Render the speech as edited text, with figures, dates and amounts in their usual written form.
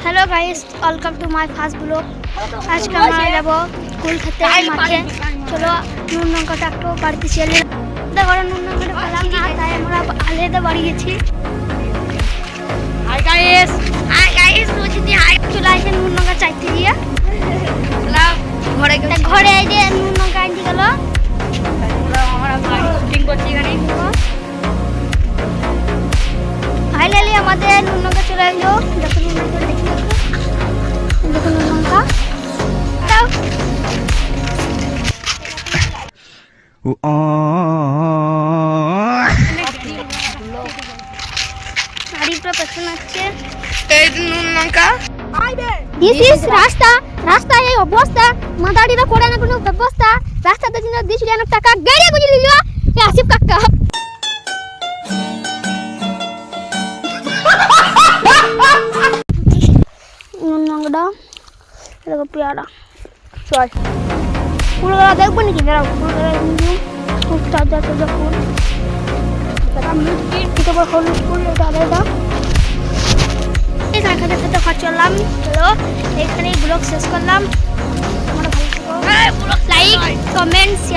Hello guys, welcome to my fast blog. आज के আমরা যাব ফুল খেতে মাঠে। চলো নুন লঙ্কাটা একটু বাড়িতে চলে দেখো। নুন লঙ্কাটা পেলাম না, তাই আমরা আলাদা বাড়ি গেছি। হাই গাইস বুঝিনি হাই চলে আসে নুন লঙ্কা চাইতে দিয়ে ঘরে গেছি। ঘরে এই যে নুন লঙ্কা আনতে গেল। আমরা গাড়ি শুটিং করছি এখানে। ফাইনালি আমাদের নুন লঙ্কা চলে এলো। দেখো নুন লঙ্কা দেখি, দেখো নুন লঙ্কা দাও। গাড়ি পুরো পেছনে আছে। এই নুন লঙ্কা দিস ইজ রাস্তা এই অবস্থা। মাদারিরা করে না কোনো ব্যবস্থা। রাস্তাতে জন্য 20,000 টাকা গাড়ি গুজে দিল আসিফ কাকা। নুন লঙ্কাটা দেখো পেয়ারা। চল ফুলগুলো দেখবো নাকি? দাঁড়াও, ফুলগুলো খুব তাজা তাজা ফুল। এটা আবার হলুদ ফুল, এটা আলাদা। এখানে থেকে চললাম। চলো এখানে ব্লগ শেষ করলাম। তোমরা ভালো থেকো, লাইক কমেন্ট শেয়ার।